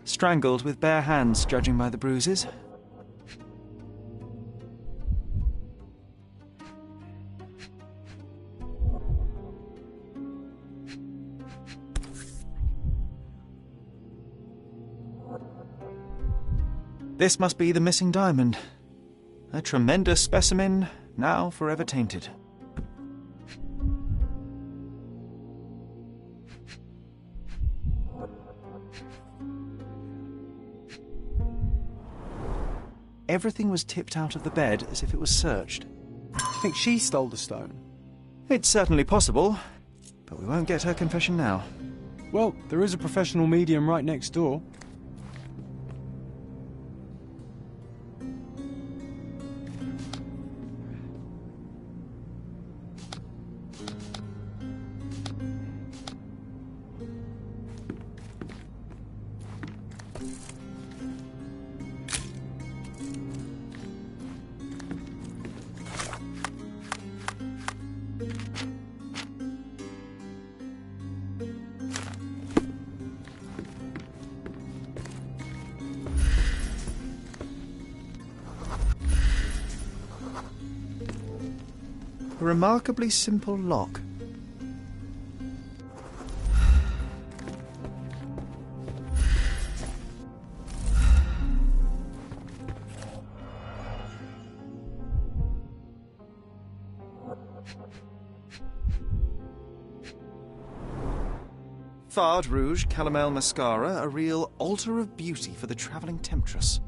Strangled with bare hands, judging by the bruises. This must be the missing diamond. A tremendous specimen, now forever tainted. Everything was tipped out of the bed as if it was searched. Do you think she stole the stone? It's certainly possible, but we won't get her confession now. Well, there is a professional medium right next door. A remarkably simple lock. Fard Rouge Calomel Mascara, a real altar of beauty for the travelling temptress.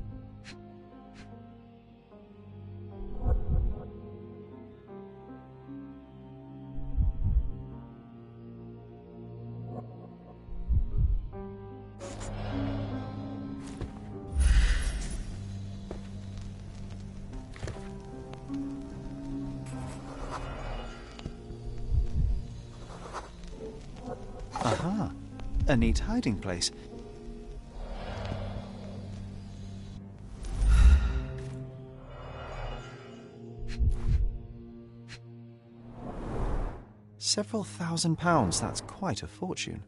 Aha, a neat hiding place. Several £1,000, that's quite a fortune.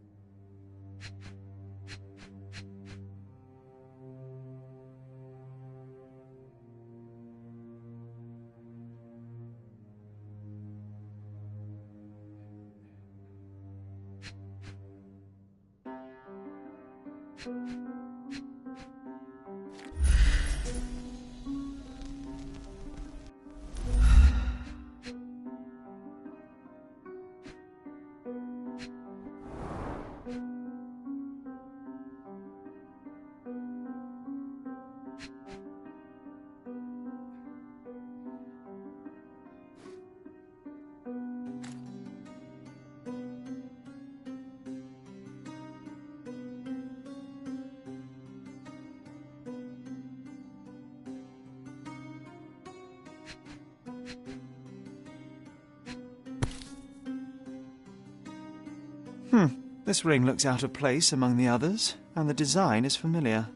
This ring looks out of place among the others, and the design is familiar.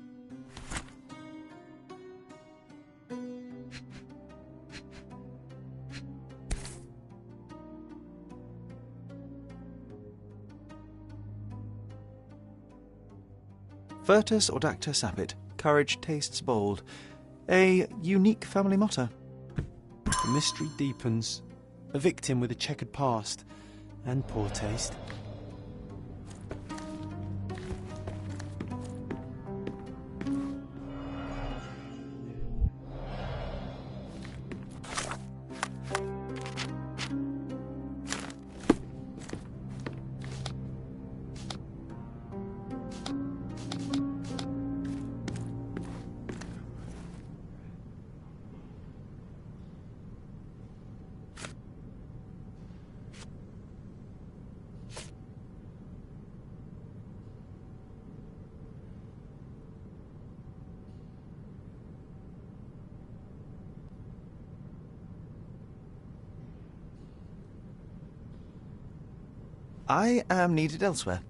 Virtus audacta sapit. Courage tastes bold. A unique family motto. The mystery deepens. A victim with a checkered past and poor taste. I am needed elsewhere.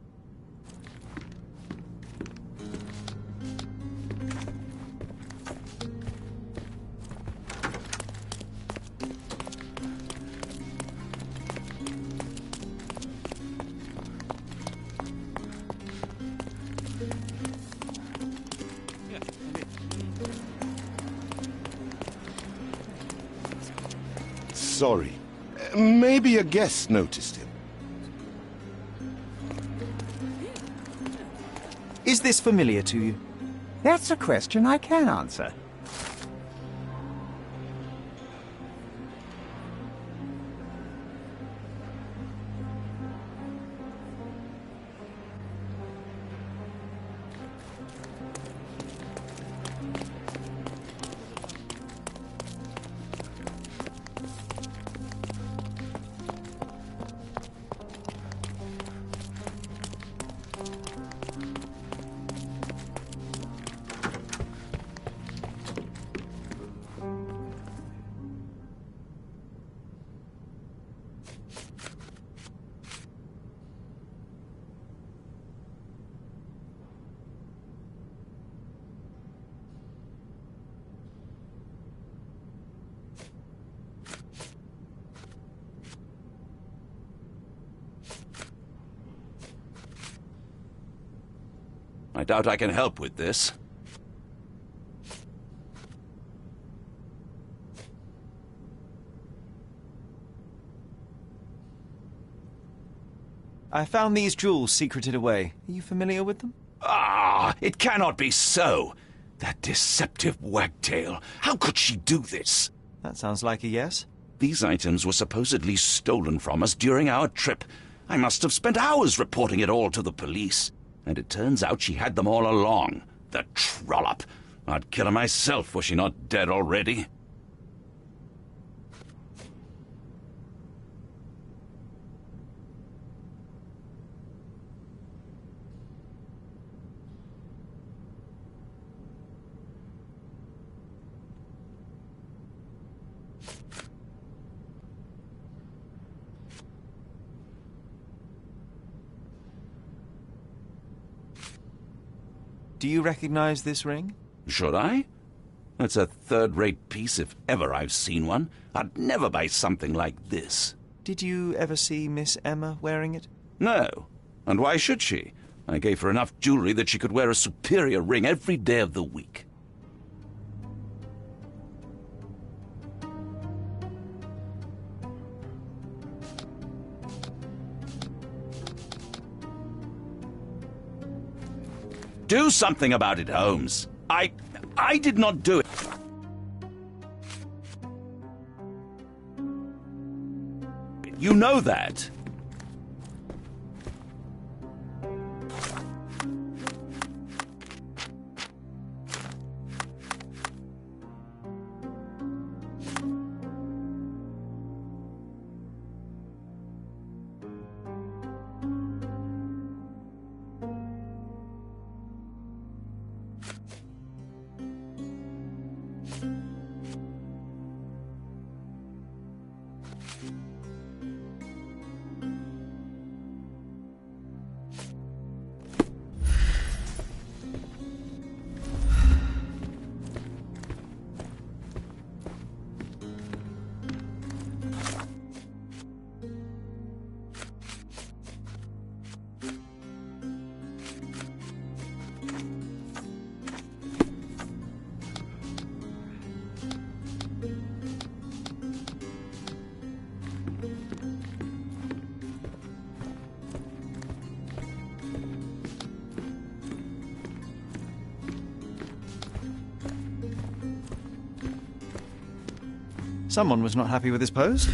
Sorry. Maybe a guest noticed him. Is this familiar to you? That's a question I can answer. I doubt I can help with this. I found these jewels secreted away. Are you familiar with them? Ah, it cannot be so! That deceptive wagtail. How could she do this? That sounds like a yes. These items were supposedly stolen from us during our trip. I must have spent hours reporting it all to the police. And it turns out she had them all along. The trollop! I'd kill her myself were she not dead already. Do you recognize this ring? Should I? It's a third-rate piece if ever I've seen one. I'd never buy something like this. Did you ever see Miss Emma wearing it? No. And why should she? I gave her enough jewelry that she could wear a superior ring every day of the week. Do something about it, Holmes. I did not do it. You know that. Someone was not happy with his pose.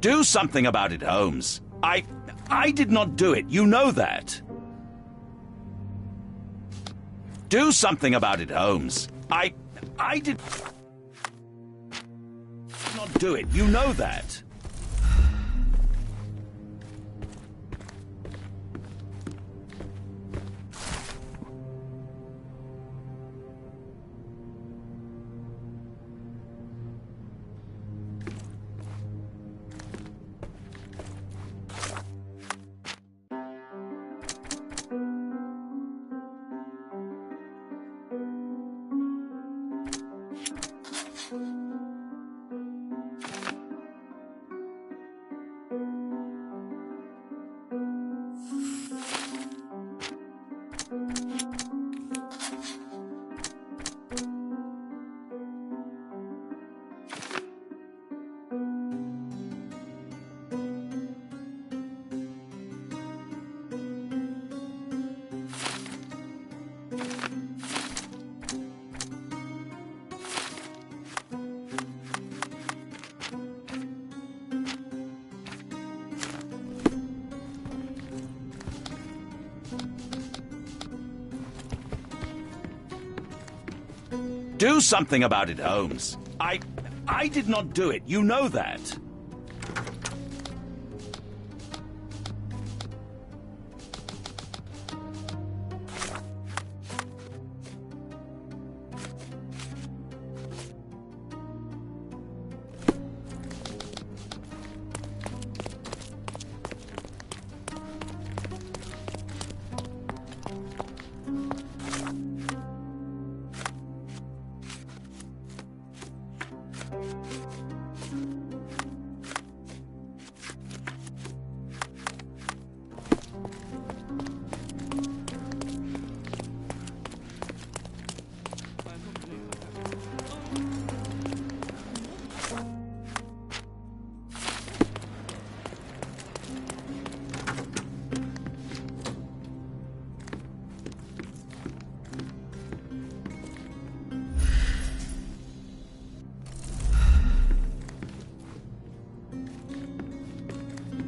Do something about it, Holmes. I did not do it. You know that. Do something about it, Holmes. I did not do it. You know that. Do something about it, Holmes. I did not do it. You know that.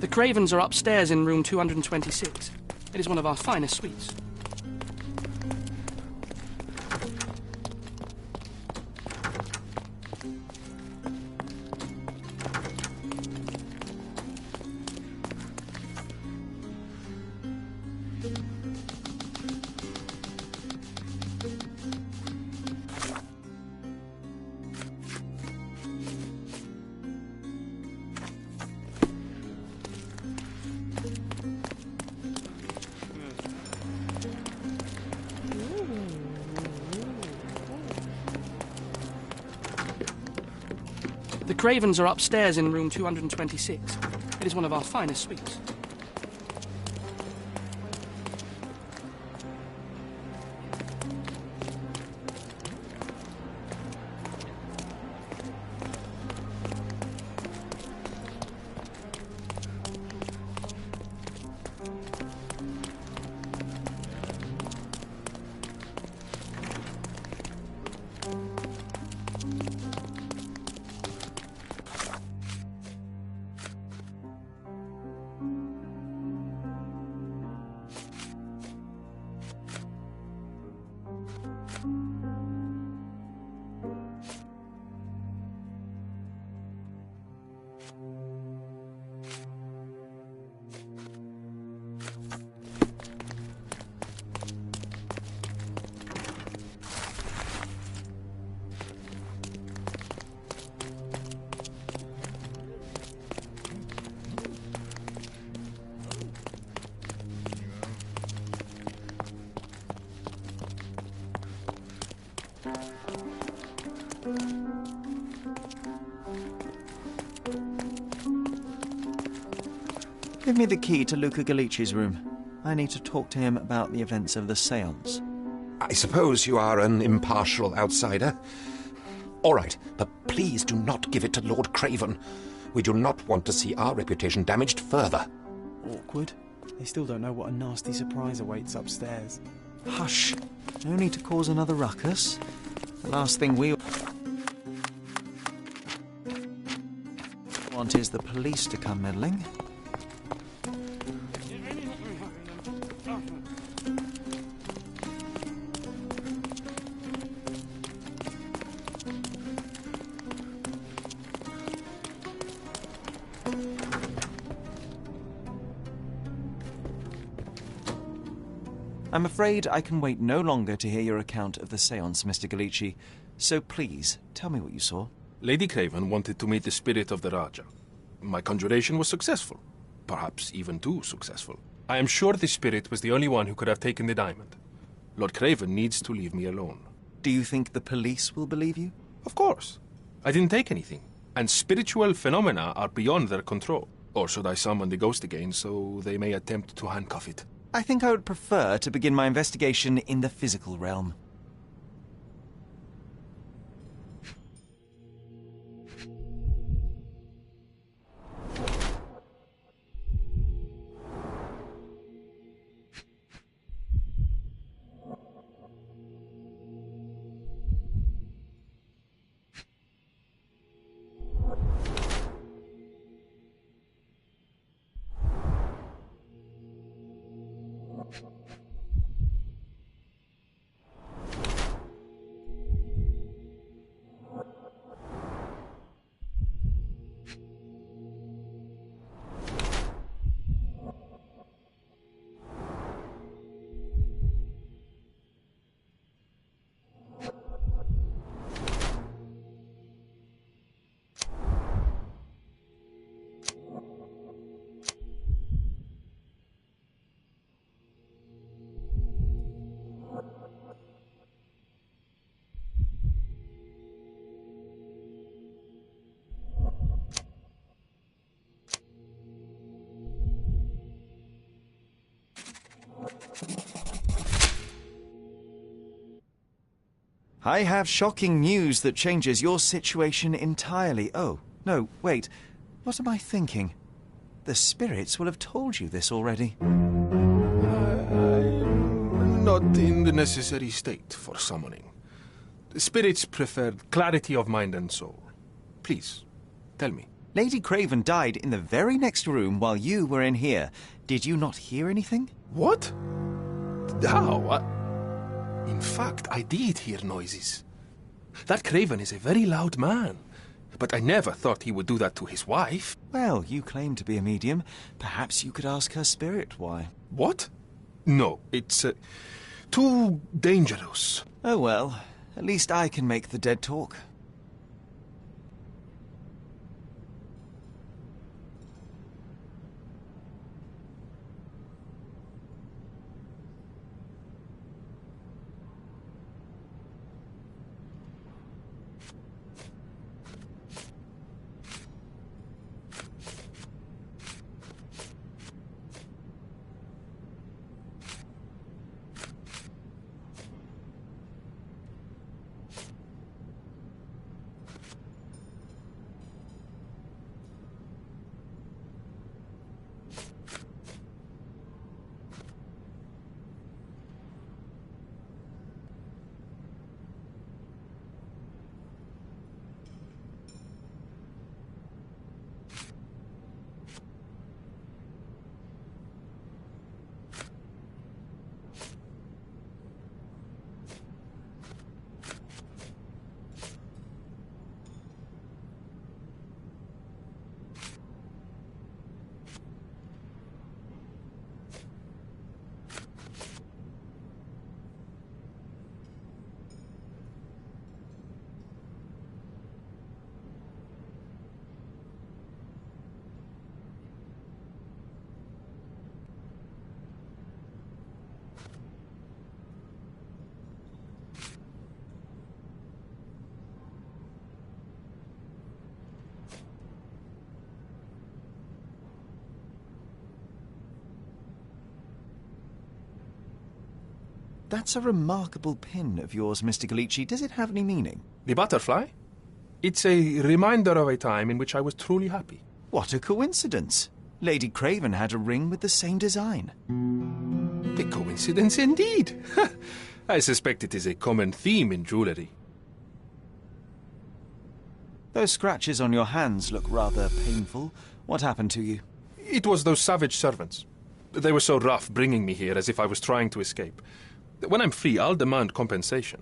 The Cravens are upstairs in room 226. It is one of our finest suites. The Cravens are upstairs in room 226. It is one of our finest suites. Give me the key to Luca Galici's room. I need to talk to him about the events of the séance. I suppose you are an impartial outsider. All right, but please do not give it to Lord Craven. We do not want to see our reputation damaged further. Awkward. They still don't know what a nasty surprise awaits upstairs. Hush. No need to cause another ruckus. The last thing we want is the police to come meddling. I'm afraid I can wait no longer to hear your account of the séance, Mr. Galici. So please, tell me what you saw. Lady Craven wanted to meet the spirit of the Raja. My conjuration was successful. Perhaps even too successful. I am sure the spirit was the only one who could have taken the diamond. Lord Craven needs to leave me alone. Do you think the police will believe you? Of course. I didn't take anything. And spiritual phenomena are beyond their control. Or should I summon the ghost again so they may attempt to handcuff it? I think I would prefer to begin my investigation in the physical realm. I have shocking news that changes your situation entirely. Oh, no, wait. What am I thinking? The spirits will have told you this already. I'm not in the necessary state for summoning. The spirits preferred clarity of mind and soul. Please, tell me. Lady Craven died in the very next room while you were in here. Did you not hear anything? What? How? In fact, I did hear noises. That Craven is a very loud man. But I never thought he would do that to his wife. Well, you claim to be a medium. Perhaps you could ask her spirit why. What? No, it's too dangerous. Oh well, at least I can make the dead talk. That's a remarkable pin of yours, Mr. Galici. Does it have any meaning? The butterfly? It's a reminder of a time in which I was truly happy. What a coincidence. Lady Craven had a ring with the same design. A coincidence indeed. I suspect it is a common theme in jewellery. Those scratches on your hands look rather painful. What happened to you? It was those savage servants. They were so rough bringing me here as if I was trying to escape. When I'm free, I'll demand compensation.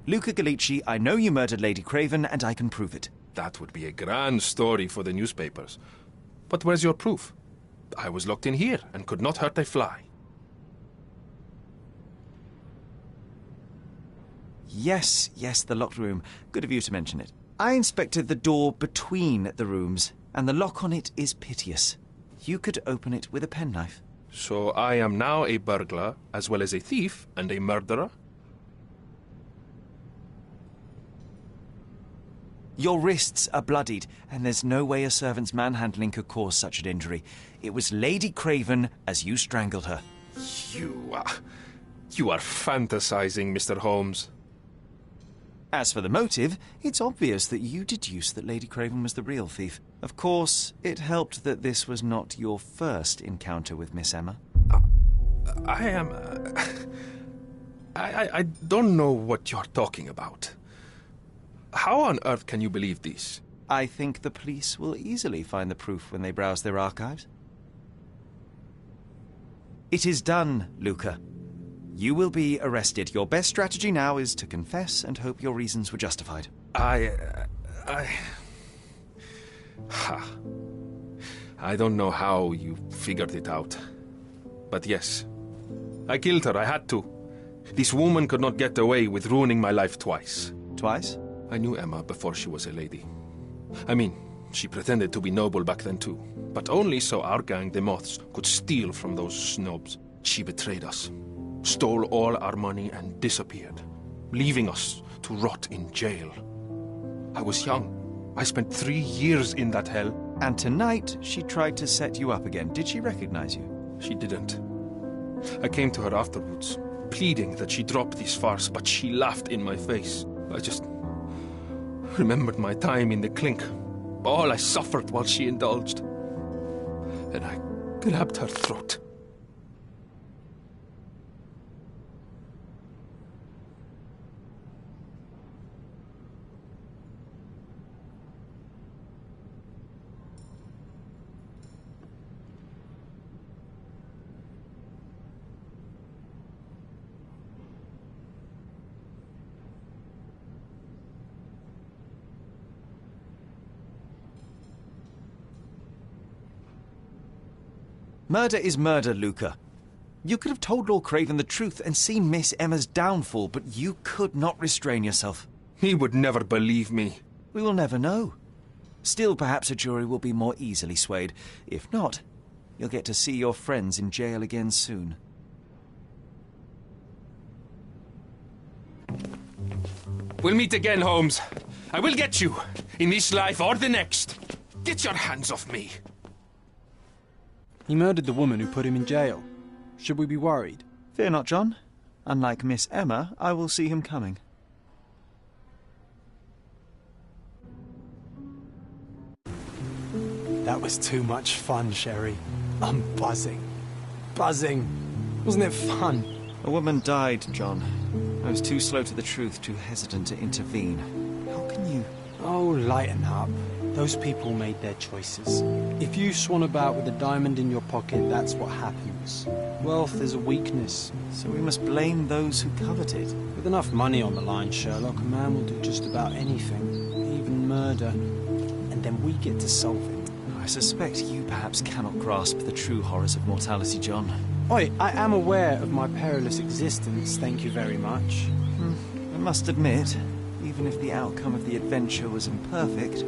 Luca Gallici, I know you murdered Lady Craven, and I can prove it. That would be a grand story for the newspapers. But where's your proof? I was locked in here and could not hurt a fly. Yes, the locked room. Good of you to mention it. I inspected the door between the rooms, and the lock on it is piteous. You could open it with a penknife. So I am now a burglar, as well as a thief and a murderer? Your wrists are bloodied, and there's no way a servant's manhandling could cause such an injury. It was Lady Craven as you strangled her. You are fantasizing, Mr. Holmes. As for the motive, it's obvious that you deduced that Lady Craven was the real thief. Of course, it helped that this was not your first encounter with Miss Emma. I don't know what you're talking about. How on earth can you believe this? I think the police will easily find the proof when they browse their archives. It is done, Luca. You will be arrested. Your best strategy now is to confess and hope your reasons were justified. I don't know how you figured it out. But yes, I killed her. I had to. This woman could not get away with ruining my life twice. Twice? I knew Emma before she was a lady. I mean, she pretended to be noble back then too, but only so our gang, the Moths, could steal from those snobs. She betrayed us, stole all our money and disappeared, leaving us to rot in jail. I was young. I spent 3 years in that hell. And tonight, she tried to set you up again. Did she recognize you? She didn't. I came to her afterwards, pleading that she drop this farce, but she laughed in my face. I just remembered my time in the clink, all I suffered while she indulged. And I grabbed her throat. Murder is murder, Luca. You could have told Lord Craven the truth and seen Miss Emma's downfall, but you could not restrain yourself. He would never believe me. We will never know. Still, perhaps a jury will be more easily swayed. If not, you'll get to see your friends in jail again soon. We'll meet again, Holmes. I will get you, in this life or the next. Get your hands off me. He murdered the woman who put him in jail. Should we be worried? Fear not, John. Unlike Miss Emma, I will see him coming. That was too much fun, Sherry. I'm buzzing. Buzzing. Wasn't it fun? A woman died, John. I was too slow to the truth, too hesitant to intervene. How can you... Oh, lighten up. Those people made their choices. If you swan about with a diamond in your pocket, that's what happens. Wealth is a weakness. So we must blame those who covet it. With enough money on the line, Sherlock, a man will do just about anything. Even murder. And then we get to solve it. I suspect you perhaps cannot grasp the true horrors of mortality, John. Oi, I am aware of my perilous existence, thank you very much. I must admit, even if the outcome of the adventure was imperfect,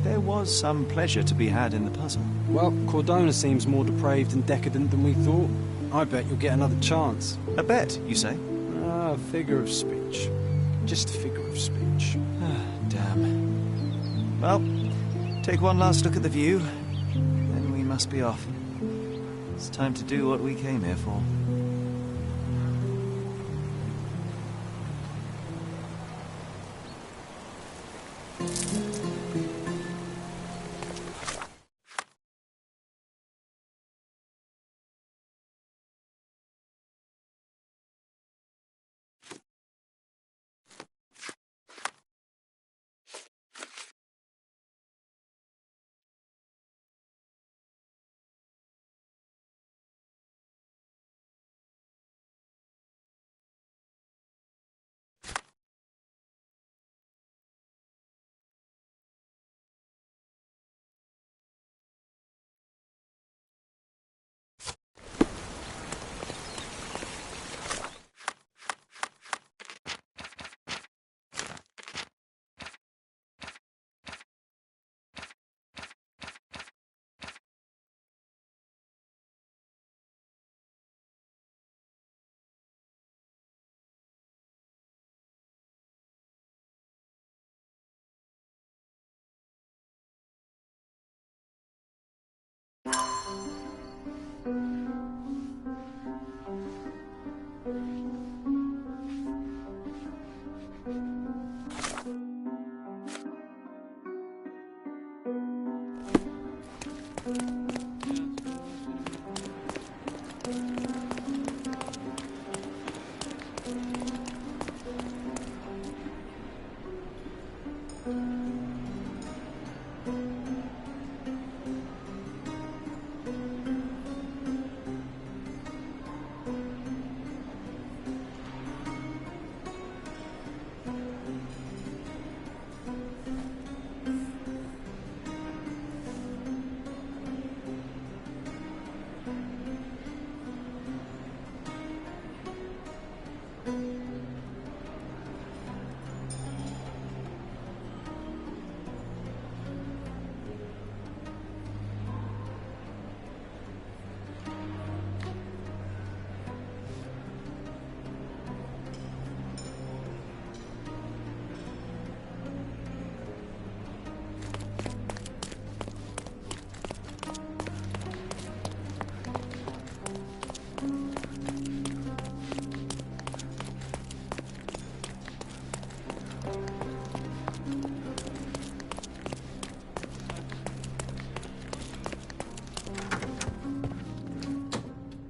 there was some pleasure to be had in the puzzle. Well, Cordona seems more depraved and decadent than we thought. I bet you'll get another chance. A bet, you say? Ah, figure of speech. Just a figure of speech. Damn. Well, take one last look at the view, then we must be off. It's time to do what we came here for.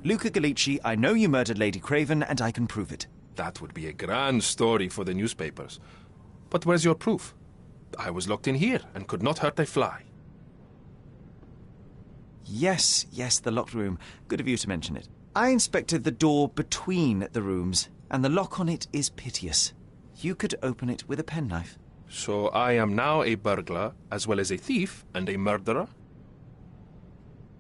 Luca Gallici, I know you murdered Lady Craven, and I can prove it. That would be a grand story for the newspapers. But where's your proof? I was locked in here and could not hurt a fly. Yes, the locked room. Good of you to mention it. I inspected the door between the rooms, and the lock on it is piteous. You could open it with a penknife. So I am now a burglar, as well as a thief and a murderer?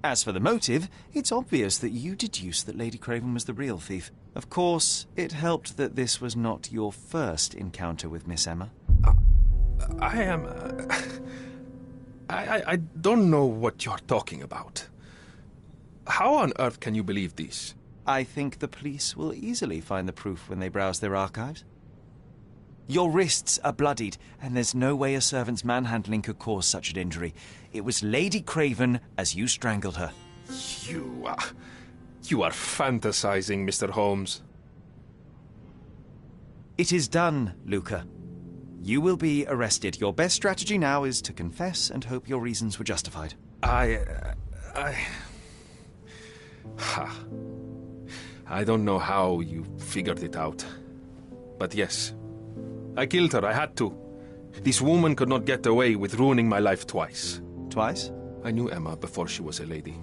As for the motive, it's obvious that you deduced that Lady Craven was the real thief. Of course, it helped that this was not your first encounter with Miss Emma. I am... I don't know what you're talking about. How on earth can you believe this? I think the police will easily find the proof when they browse their archives. Your wrists are bloodied, and there's no way a servant's manhandling could cause such an injury. It was Lady Craven as you strangled her. You are fantasizing, Mr. Holmes. It is done, Luca. You will be arrested. Your best strategy now is to confess and hope your reasons were justified. I don't know how you figured it out. But yes, I killed her. I had to. This woman could not get away with ruining my life twice. Twice? I knew Emma before she was a lady.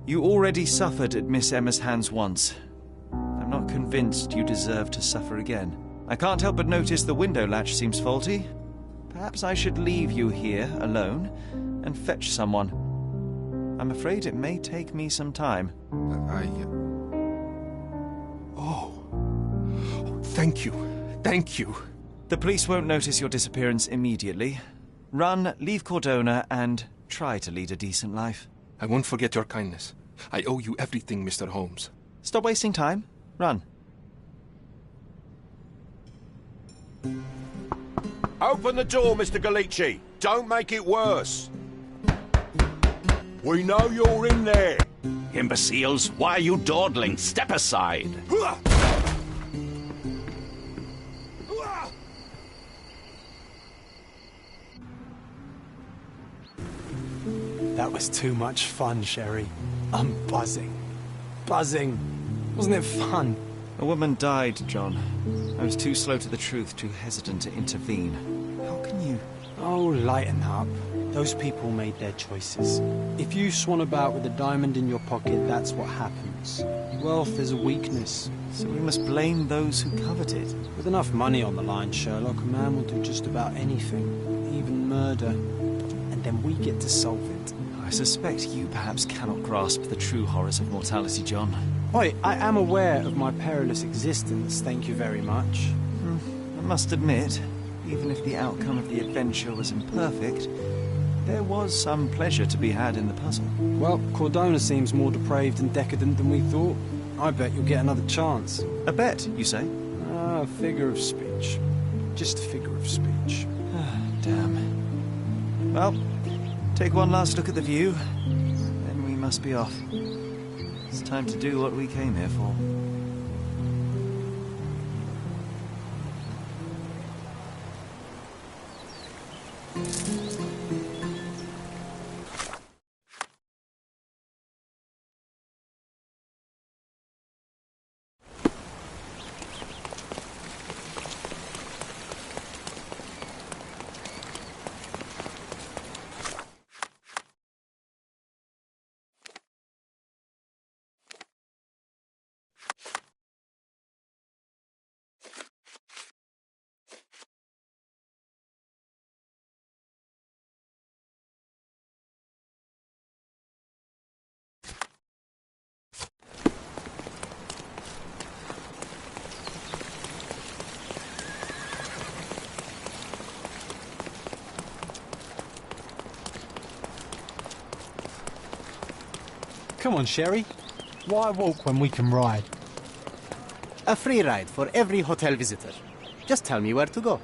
You already suffered at Miss Emma's hands once. I'm not convinced you deserve to suffer again. I can't help but notice the window latch seems faulty. Perhaps I should leave you here alone and fetch someone. I'm afraid it may take me some time. Thank you. Thank you. The police won't notice your disappearance immediately. Run, leave Cordona, and try to lead a decent life. I won't forget your kindness. I owe you everything, Mr. Holmes. Stop wasting time. Run. Open the door, Mr. Gallici. Don't make it worse. We know you're in there. Imbeciles, why are you dawdling? Step aside. That was too much fun, Sherry. I'm buzzing. Buzzing. Wasn't it fun? A woman died, John. I was too slow to the truth, too hesitant to intervene. How can you... Oh, lighten up. Those people made their choices. If you swan about with a diamond in your pocket, that's what happens. Wealth is a weakness. So we must blame those who covet it. With enough money on the line, Sherlock, a man will do just about anything, even murder. And then we get to solve it. I suspect you perhaps cannot grasp the true horrors of mortality, John. Oi, I am aware of my perilous existence, thank you very much. I must admit, even if the outcome of the adventure was imperfect, there was some pleasure to be had in the puzzle. Well, Cordona seems more depraved and decadent than we thought. I bet you'll get another chance. A bet, you say? A figure of speech. Just a figure of speech. Damn. Well, take one last look at the view, then we must be off. It's time to do what we came here for. Come on, Sherry. Why walk when we can ride? A free ride for every hotel visitor. Just tell me where to go.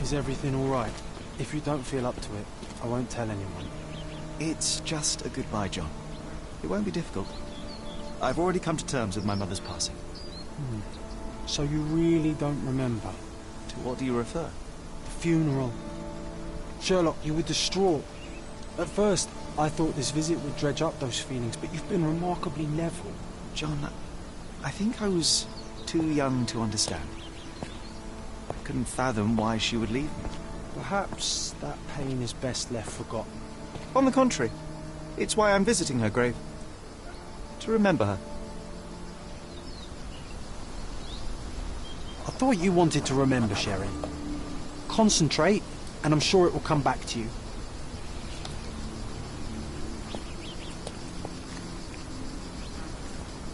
Is everything all right? If you don't feel up to it, I won't tell anyone. It's just a goodbye, John. It won't be difficult. I've already come to terms with my mother's passing. So you really don't remember? To what do you refer? The funeral. Sherlock, you were distraught. At first, I thought this visit would dredge up those feelings, but you've been remarkably level. John, I think I was too young to understand. I couldn't fathom why she would leave me. Perhaps that pain is best left forgotten. On the contrary, it's why I'm visiting her grave. To remember her. I thought you wanted to remember, Sherry. Concentrate, and I'm sure it will come back to you.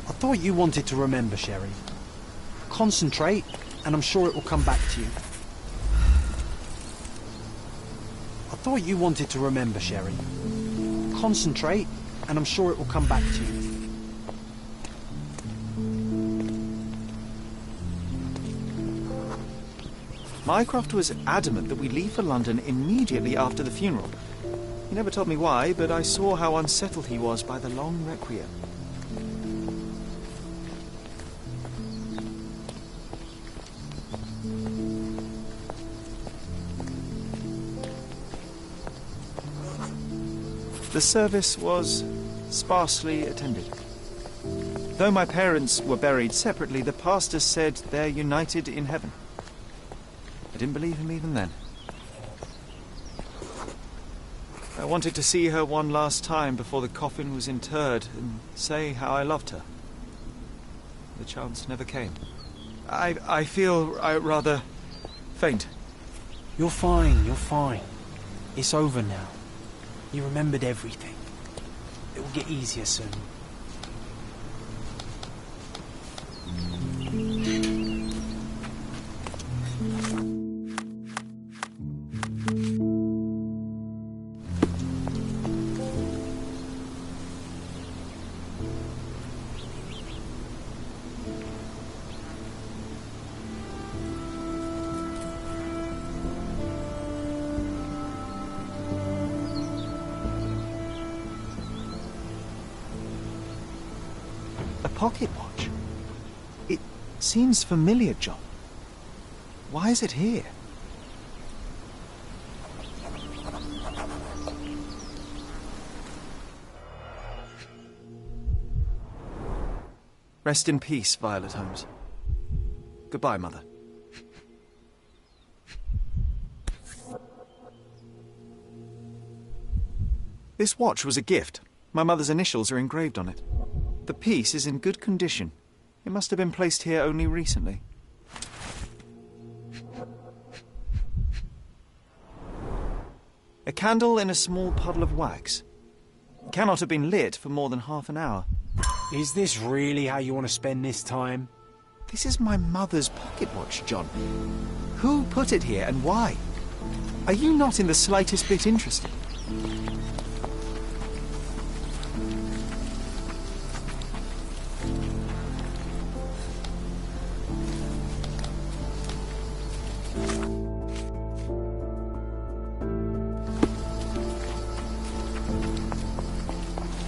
I thought you wanted to remember, Sherry. Concentrate, and I'm sure it will come back to you. I thought you wanted to remember, Sherry. Concentrate, and I'm sure it will come back to you. Mycroft was adamant that we leave for London immediately after the funeral. He never told me why, but I saw how unsettled he was by the long requiem. The service was sparsely attended. Though my parents were buried separately, the pastor said they're united in heaven. I didn't believe him even then. I wanted to see her one last time before the coffin was interred and say how I loved her. The chance never came. I feel rather faint. You're fine, you're fine. It's over now. You remembered everything. It will get easier soon. A pocket watch? It seems familiar, John. Why is it here? Rest in peace, Violet Holmes. Goodbye, Mother. This watch was a gift. My mother's initials are engraved on it. The piece is in good condition. It must have been placed here only recently. A candle in a small puddle of wax. It cannot have been lit for more than half an hour. Is this really how you want to spend this time? This is my mother's pocket watch, John. Who put it here and why? Are you not in the slightest bit interested?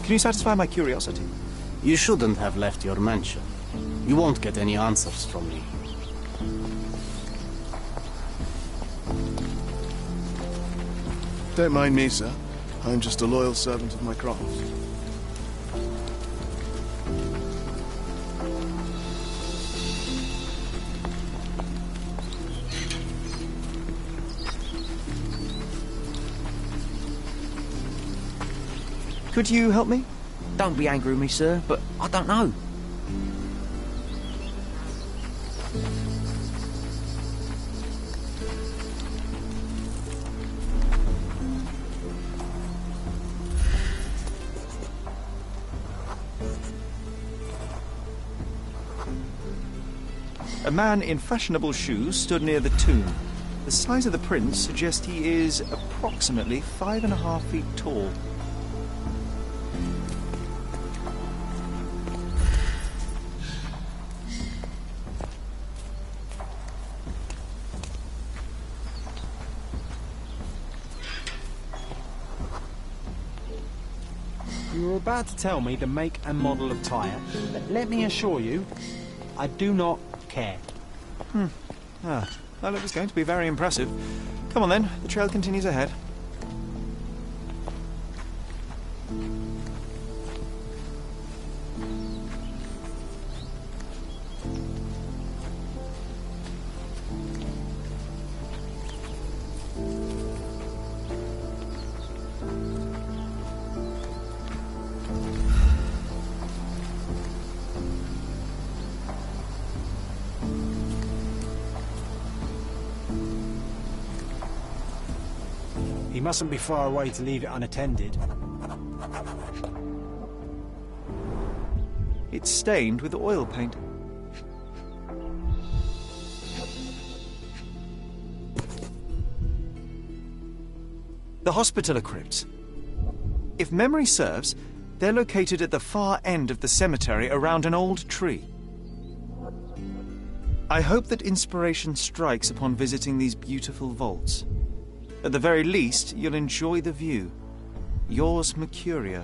Can you satisfy my curiosity? You shouldn't have left your mansion. You won't get any answers from me. Don't mind me, sir. I'm just a loyal servant of my craft. Could you help me? Don't be angry with me, sir, but I don't know. A man in fashionable shoes stood near the tomb. The size of the prints suggest he is approximately 5.5 feet tall. You were about to tell me the make and model of tyre, but let me assure you, I do not care. Well, it was going to be very impressive. Come on then, the trail continues ahead. He mustn't be far away to leave it unattended. It's stained with oil paint. The Hospitaller crypts. If memory serves, they're located at the far end of the cemetery around an old tree. I hope that inspiration strikes upon visiting these beautiful vaults. At the very least, you'll enjoy the view. Yours, Mercurio.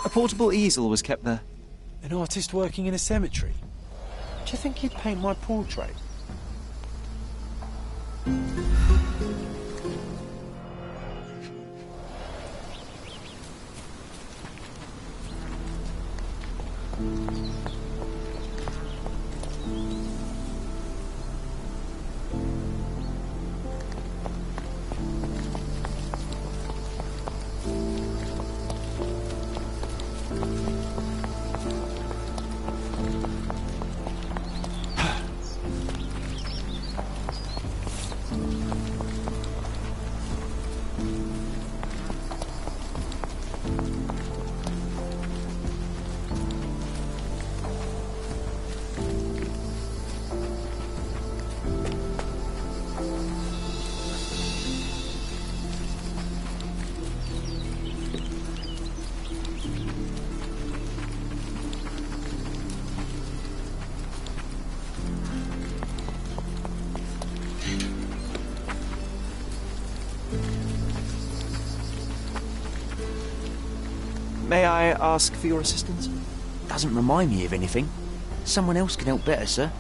A portable easel was kept there. An artist working in a cemetery? Do you think he'd paint my portrait? May I ask for your assistance? Doesn't remind me of anything. Someone else can help better, sir.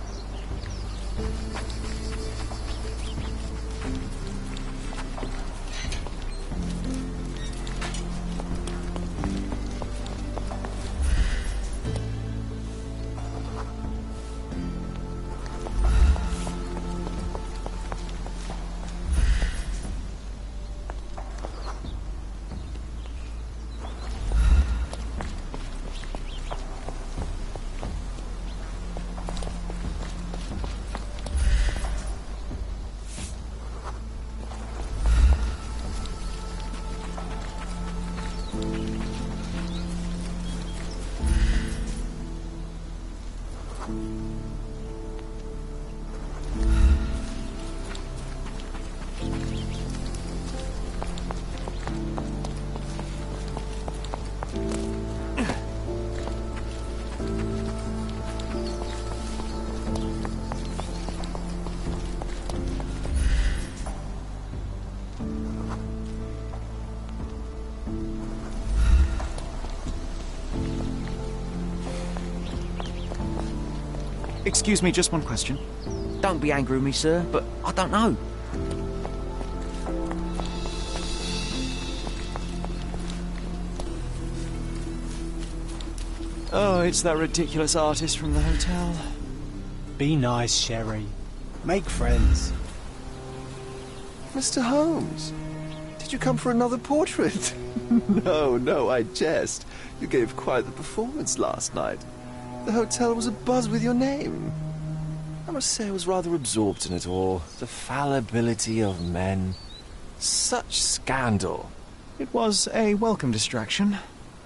Excuse me, just one question. Don't be angry with me, sir, but I don't know. Oh, it's that ridiculous artist from the hotel. Be nice, Sherry. Make friends. Mr. Holmes, did you come for another portrait? No, I jest. You gave quite the performance last night. The hotel was abuzz with your name. I must say I was rather absorbed in it all. The fallibility of men. Such scandal. It was a welcome distraction.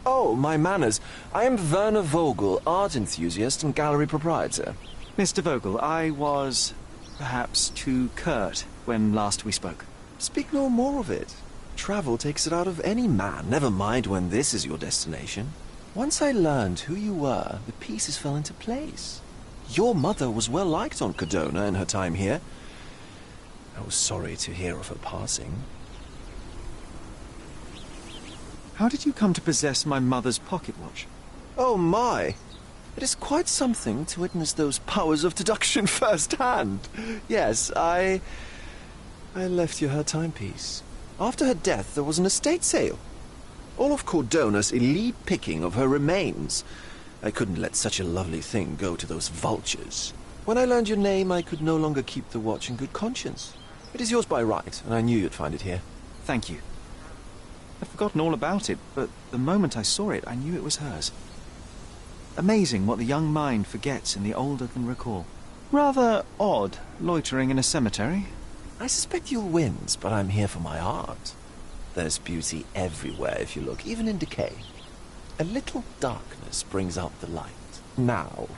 Oh, my manners. I am Werner Vogel, art enthusiast and gallery proprietor. Mr. Vogel, I was perhaps too curt when last we spoke. Speak no more of it. Travel takes it out of any man, never mind when this is your destination. Once I learned who you were, the pieces fell into place. Your mother was well liked on Codona in her time here. I was sorry to hear of her passing. How did you come to possess my mother's pocket watch? Oh my! It is quite something to witness those powers of deduction firsthand. Yes, I left you her timepiece. After her death, there was an estate sale. All of Cordona's elite picking of her remains. I couldn't let such a lovely thing go to those vultures. When I learned your name, I could no longer keep the watch in good conscience. It is yours by right, and I knew you'd find it here. Thank you. I'd forgotten all about it, but the moment I saw it, I knew it was hers. Amazing what the young mind forgets and the older can recall. Rather odd, loitering in a cemetery. I suspect you'll win, but I'm here for my art. There's beauty everywhere if you look, even in decay. A little darkness brings out the light. Now,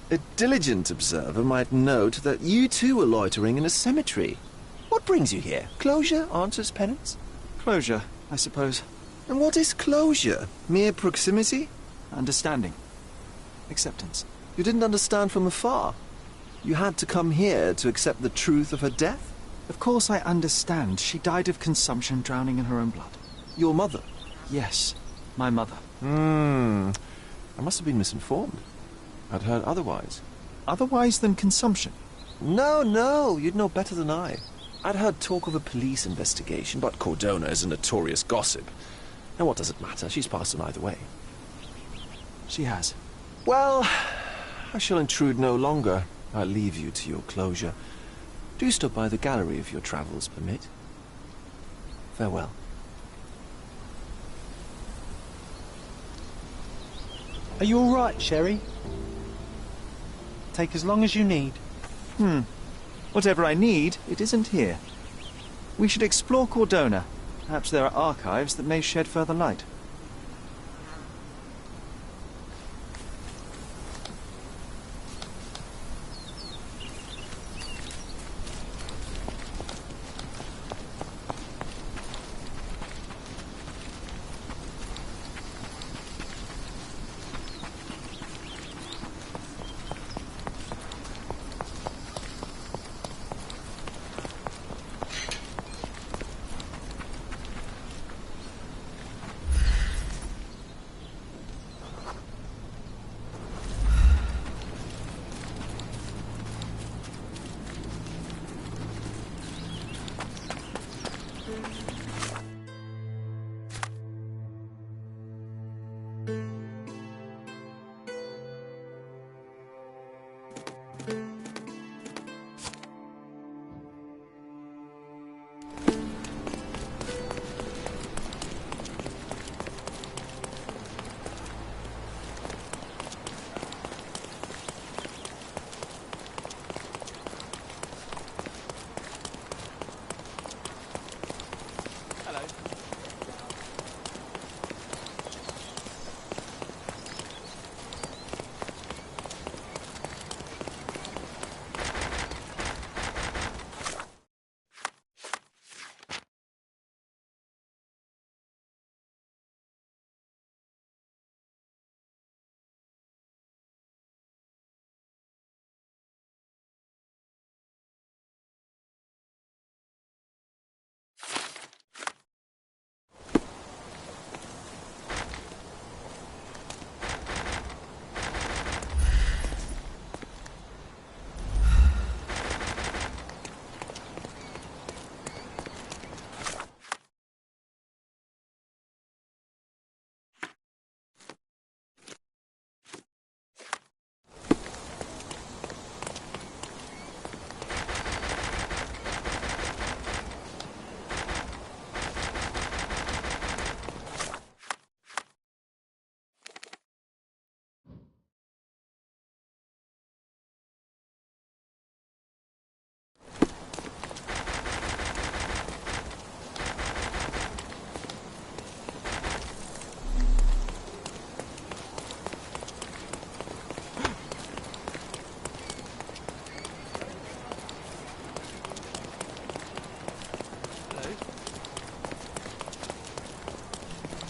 a diligent observer might note that you too are loitering in a cemetery. What brings you here? Closure answers penance? Closure, I suppose. And what is closure? Mere proximity? Understanding. Acceptance. You didn't understand from afar. You had to come here to accept the truth of her death? Of course I understand. She died of consumption, drowning in her own blood. Your mother? Yes, my mother. I must have been misinformed. I'd heard otherwise. Otherwise than consumption? No, you'd know better than I. I'd heard talk of a police investigation, but Cordona is a notorious gossip. And what does it matter? She's passed on either way. She has. Well, I shall intrude no longer. I'll leave you to your closure. Do stop by the gallery if your travels permit. Farewell. Are you all right, Sherry? Take as long as you need. Whatever I need, it isn't here. We should explore Cordona. Perhaps there are archives that may shed further light.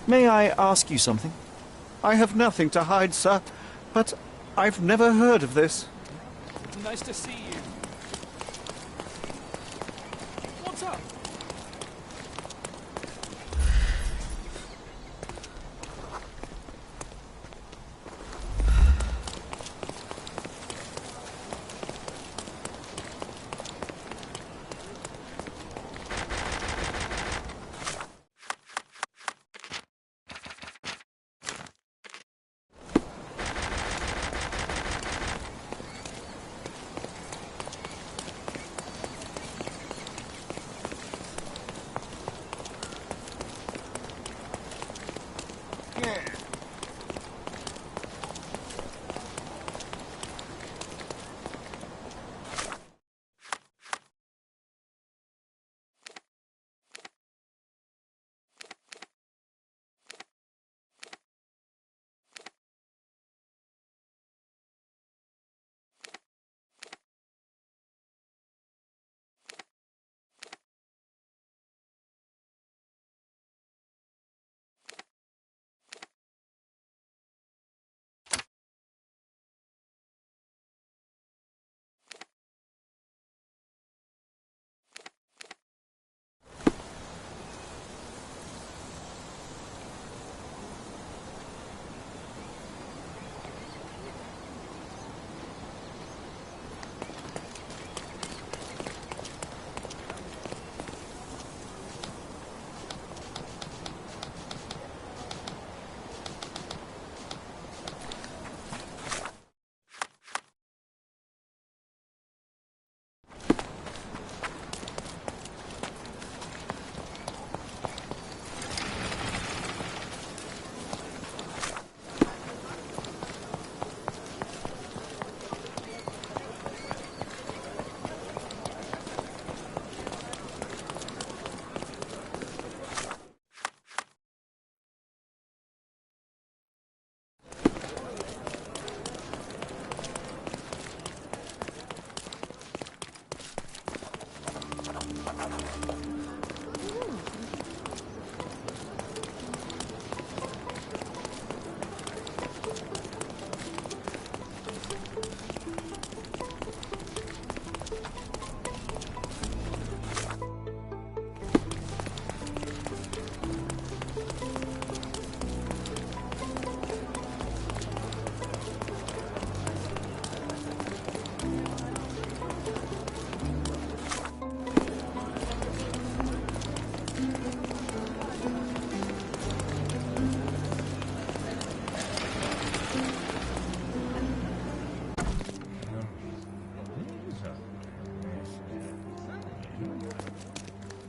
May I ask you something? I have nothing to hide, sir, but I've never heard of this. Nice to see you. What's up?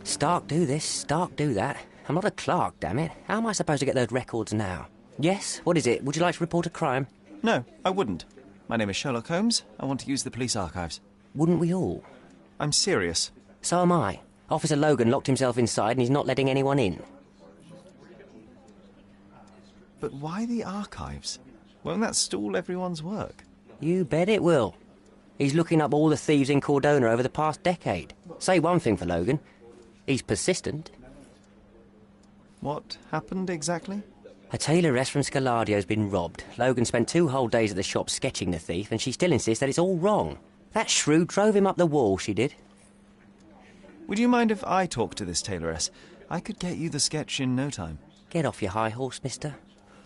Stark do this, Stark do that. I'm not a clerk, damn it. How am I supposed to get those records now? Yes? What is it? Would you like to report a crime? No, I wouldn't. My name is Sherlock Holmes. I want to use the police archives. Wouldn't we all? I'm serious. So am I. Officer Logan locked himself inside and he's not letting anyone in. But why the archives? Won't that stall everyone's work? You bet it will. He's looking up all the thieves in Cordona over the past decade. Say one thing for Logan. He's persistent. What happened exactly? A tailoress from Scaladio's been robbed. Logan spent 2 whole days at the shop sketching the thief, and she still insists that it's all wrong. That shrew drove him up the wall, she did. Would you mind if I talk to this tailoress? I could get you the sketch in no time. Get off your high horse, mister.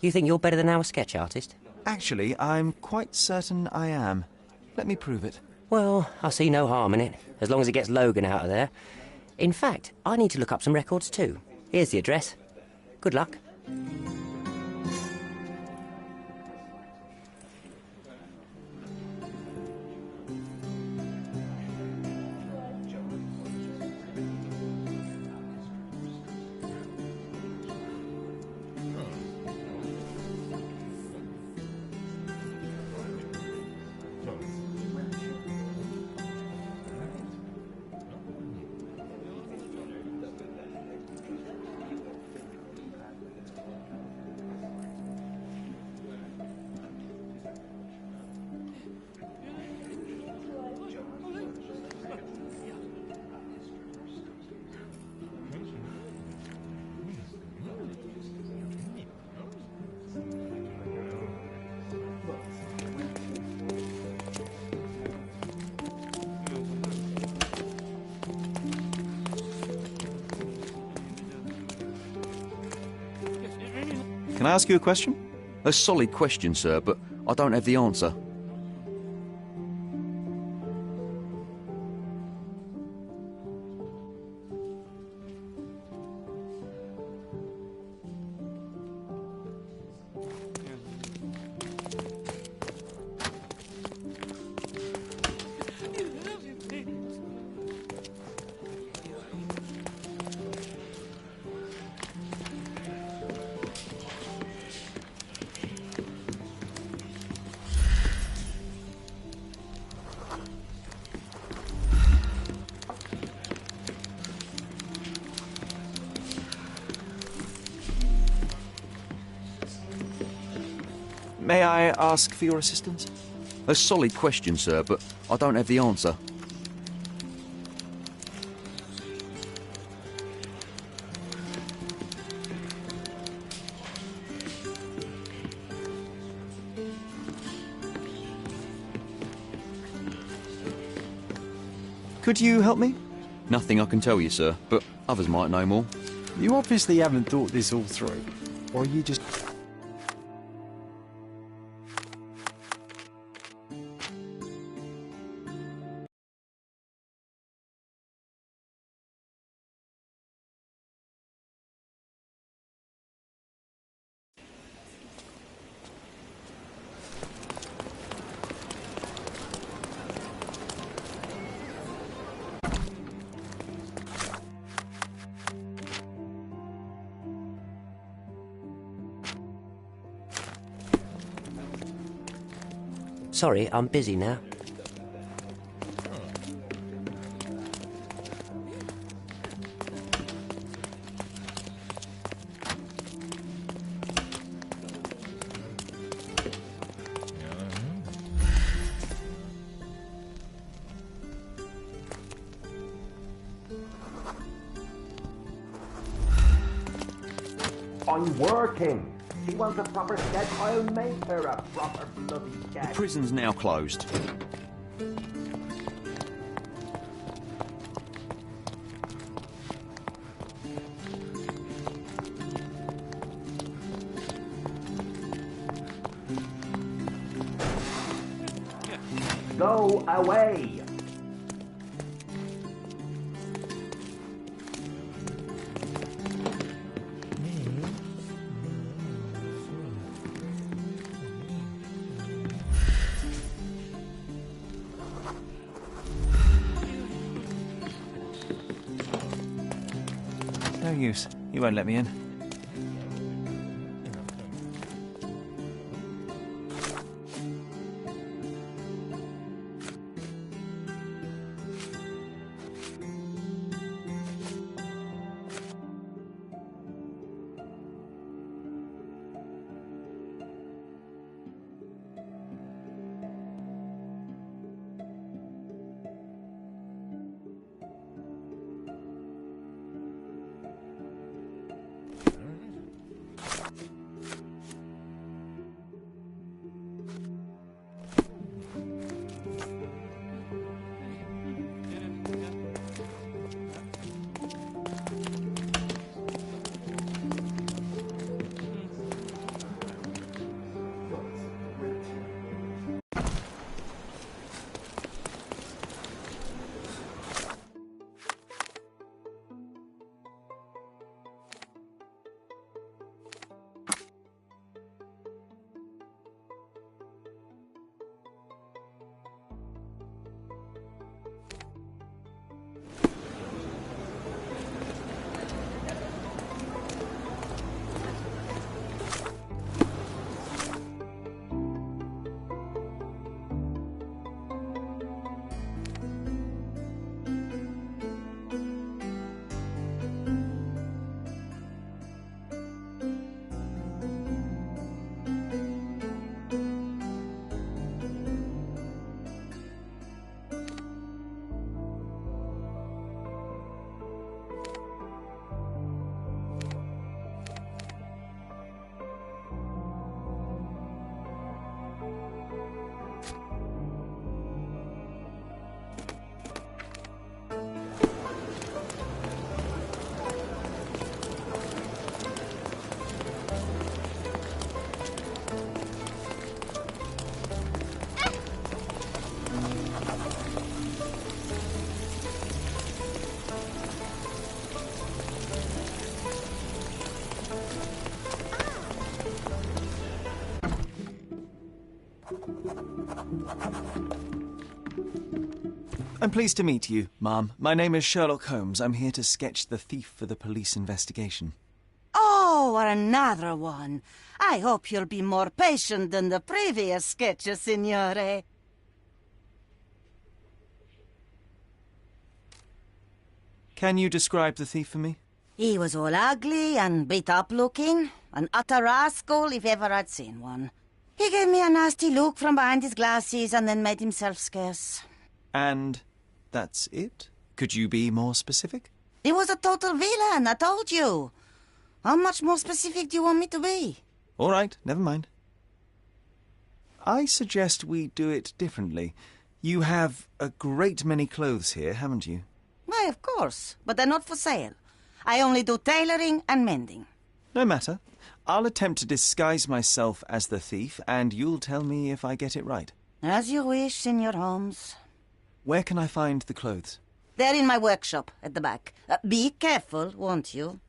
You think you're better than our sketch artist? Actually, I'm quite certain I am. Let me prove it. Well, I see no harm in it, as long as it gets Logan out of there. In fact, I need to look up some records too. Here's the address. Good luck. Can I ask you a question? A solid question, sir, but I don't have the answer. May I ask for your assistance? A solid question, sir, but I don't have the answer. Could you help me? Nothing I can tell you, sir, but others might know more. You obviously haven't thought this all through. Or you just... Sorry, I'm busy now. I'm working. She wants a proper sketch. I'll make her a proper bloody sketch. The prison's now closed. Go away. No use. You won't let me in. I'm pleased to meet you, ma'am. My name is Sherlock Holmes. I'm here to sketch the thief for the police investigation. Oh, another one. I hope you'll be more patient than the previous sketches, Signore. Can you describe the thief for me? He was all ugly and beat-up looking. An utter rascal if ever I'd seen one. He gave me a nasty look from behind his glasses and then made himself scarce. And that's it? Could you be more specific? He was a total villain, I told you. How much more specific do you want me to be? All right, never mind. I suggest we do it differently. You have a great many clothes here, haven't you? Why, of course, but they're not for sale. I only do tailoring and mending. No matter. I'll attempt to disguise myself as the thief, and you'll tell me if I get it right. As you wish, Signor Holmes. Where can I find the clothes? They're in my workshop at the back. Be careful, won't you?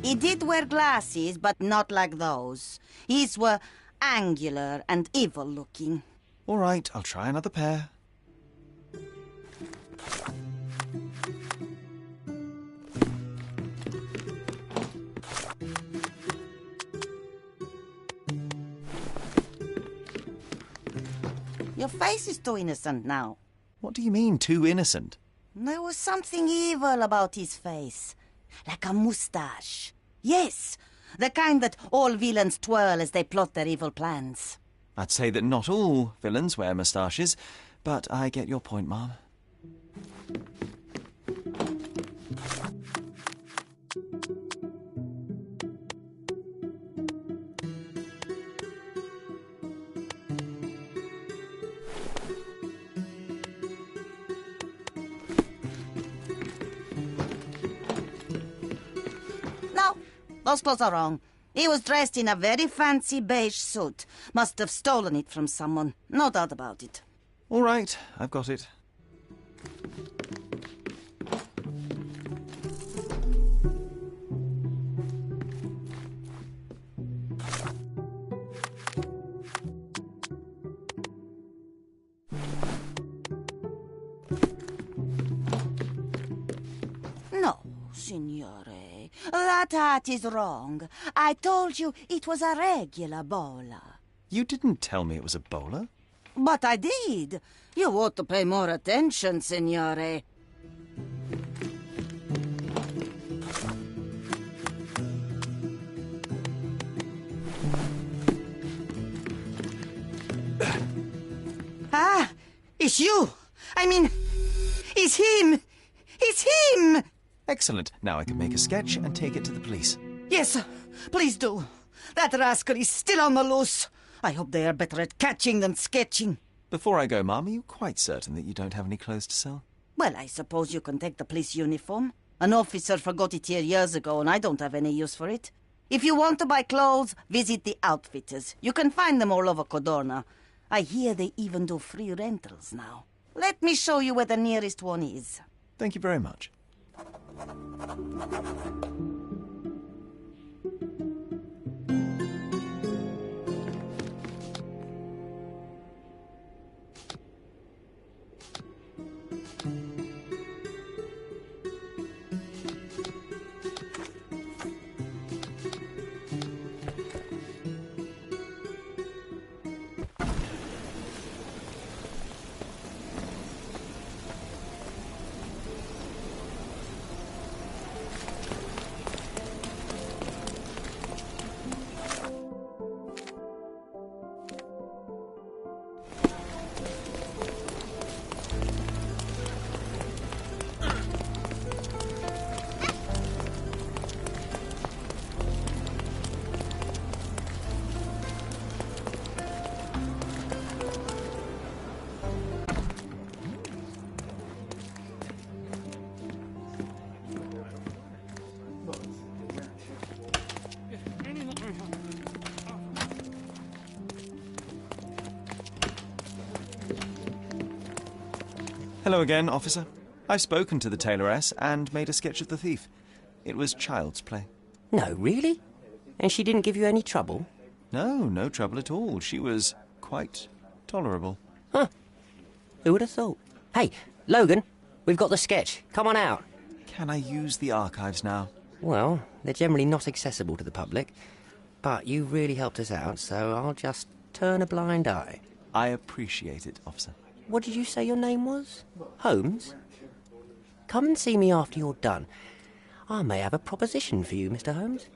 He did wear glasses, but not like those. His were angular and evil-looking. All right, I'll try another pair. Your face is too innocent now. What do you mean, too innocent? There was something evil about his face. Like a moustache. Yes, the kind that all villains twirl as they plot their evil plans. I'd say that not all villains wear moustaches, but I get your point, Mom. Those clothes are wrong. He was dressed in a very fancy beige suit. Must have stolen it from someone. No doubt about it. All right, I've got it. No, Signore. That hat is wrong. I told you it was a regular bowler. You didn't tell me it was a bowler. But I did. You ought to pay more attention, Signore. It's you! I mean, it's him! It's him! Excellent. Now I can make a sketch and take it to the police. Yes, sir. Please do. That rascal is still on the loose. I hope they are better at catching than sketching. Before I go, Mum, are you quite certain that you don't have any clothes to sell? Well, I suppose you can take the police uniform. An officer forgot it here years ago, and I don't have any use for it. If you want to buy clothes, visit the outfitters. You can find them all over Codorna. I hear they even do free rentals now. Let me show you where the nearest one is. Thank you very much. Hello again, officer. I've spoken to the tailoress and made a sketch of the thief. It was child's play. No, really? And she didn't give you any trouble? No trouble at all. She was quite tolerable. Huh. Who would have thought? Hey, Logan, we've got the sketch. Come on out. Can I use the archives now? Well, they're generally not accessible to the public. But you really helped us out, so I'll just turn a blind eye. I appreciate it, officer. What did you say your name was? Holmes? Come and see me after you're done. I may have a proposition for you, Mr. Holmes.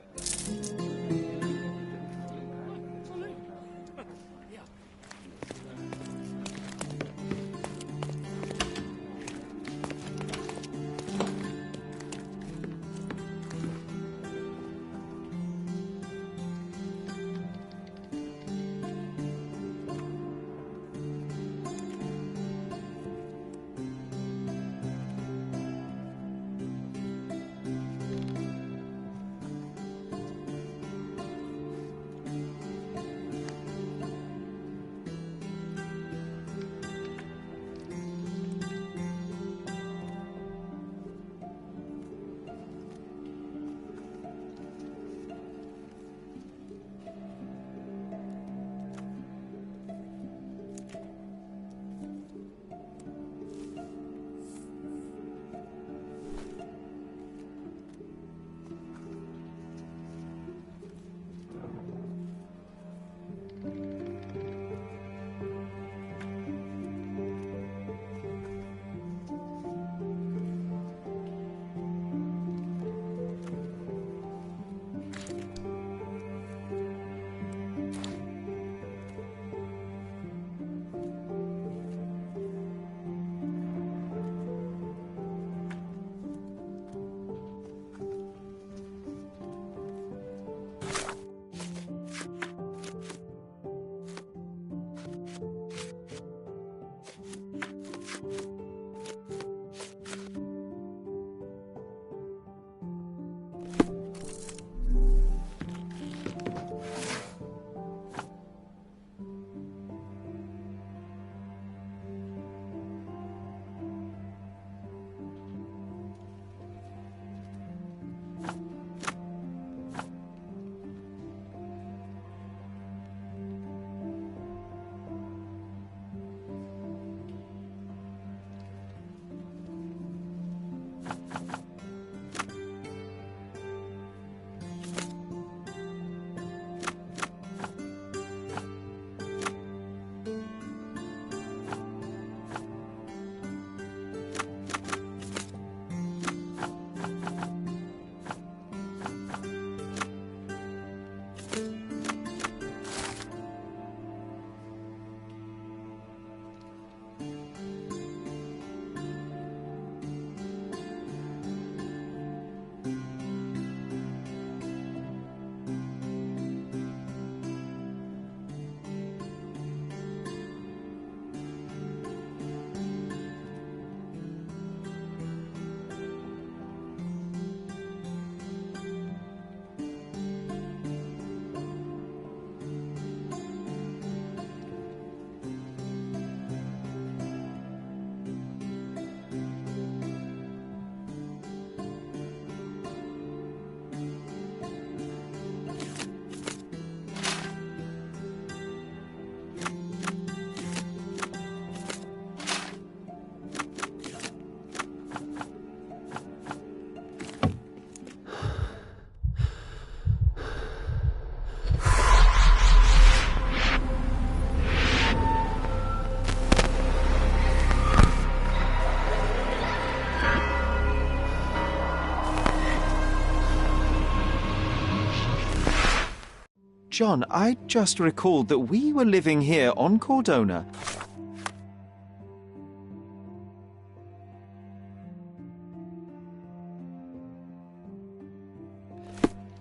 John, I just recalled that we were living here on Cordona.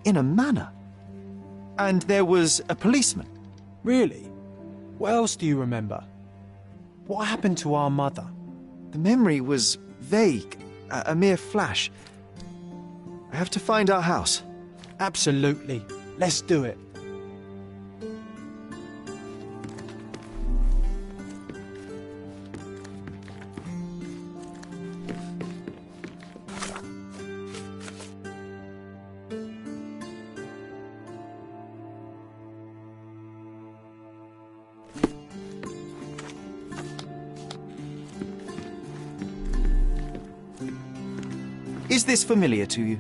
In a manor. And there was a policeman. Really? What else do you remember? What happened to our mother? The memory was vague, a mere flash. I have to find our house. Absolutely. Let's do it. Is this familiar to you?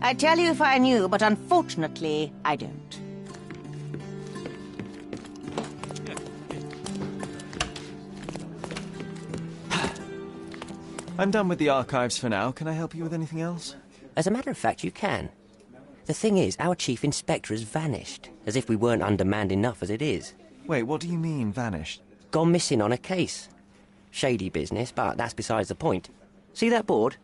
I'd tell you if I knew, but unfortunately, I don't. I'm done with the archives for now. Can I help you with anything else? As a matter of fact, you can. The thing is, our chief inspector has vanished, as if we weren't undermanned enough as it is. Wait, what do you mean, vanished? Gone missing on a case. Shady business, but that's besides the point. See that board?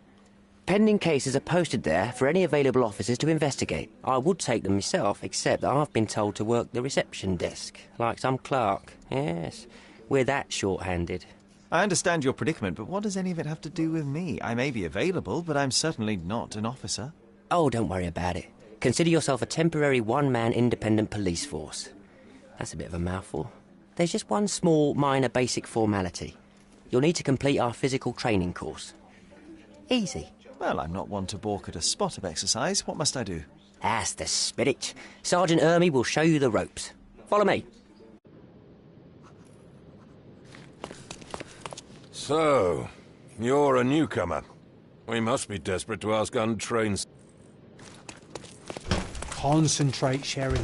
Pending cases are posted there for any available officers to investigate. I would take them myself, except that I've been told to work the reception desk, like some clerk. Yes, we're that short-handed. I understand your predicament, but what does any of it have to do with me? I may be available, but I'm certainly not an officer. Oh, don't worry about it. Consider yourself a temporary one-man independent police force. That's a bit of a mouthful. There's just one small, minor, basic formality. You'll need to complete our physical training course. Easy. Well, I'm not one to balk at a spot of exercise. What must I do? That's the spirit. Sergeant Ermy will show you the ropes. Follow me. So, you're a newcomer. We must be desperate to ask untrained... Concentrate, Sherry.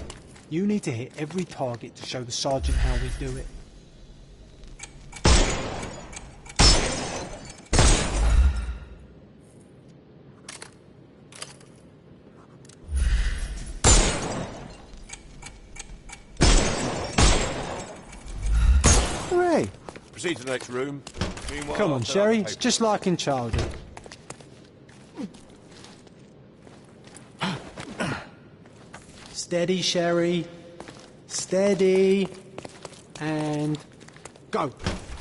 You need to hit every target to show the sergeant how we do it. Hooray! Proceed to the next room. Meanwhile, Come on, I'll set Sherry. up the It's just like in childhood. Steady, Sherry. Steady. And go.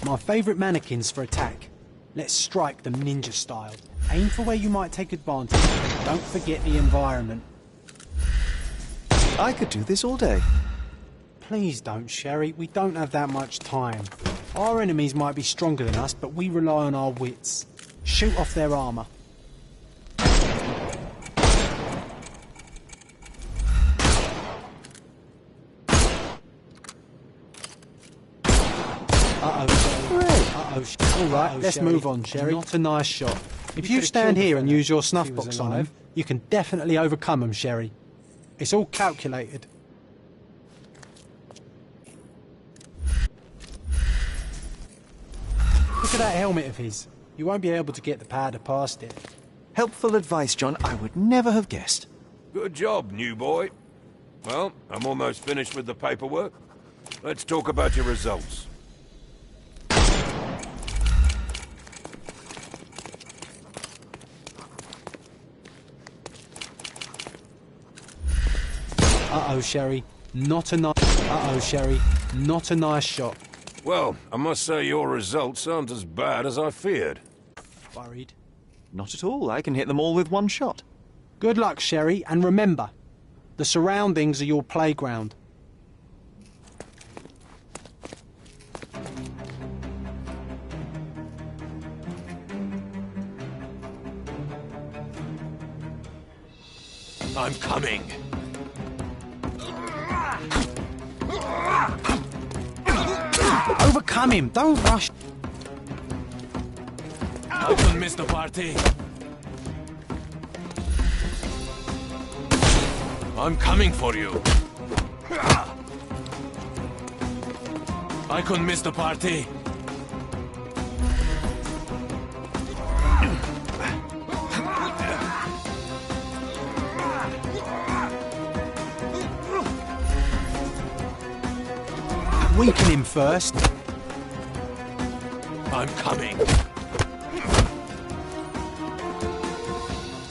My favourite mannequins for attack. Let's strike them ninja style. Aim for where you might take advantage. Don't forget the environment. I could do this all day. Please don't, Sherry. We don't have that much time. Our enemies might be stronger than us, but we rely on our wits. Shoot off their armour. All right, let's move on, Sherry. Not a nice shot. If you stand here and use your snuff box on him, you can definitely overcome him, Sherry. It's all calculated. Look at that helmet of his. You won't be able to get the powder past it. Helpful advice, John. I would never have guessed. Good job, new boy. Well, I'm almost finished with the paperwork. Let's talk about your results. Uh-oh, Sherry. Not a nice... Uh-oh, Sherry. Not a nice shot. Well, I must say your results aren't as bad as I feared. Worried? Not at all. I can hit them all with one shot. Good luck, Sherry, and remember, the surroundings are your playground. I'm coming. Overcome him, don't rush. I don't miss the party. I'm coming for you. I couldn't miss the party. Weaken him first. I'm coming.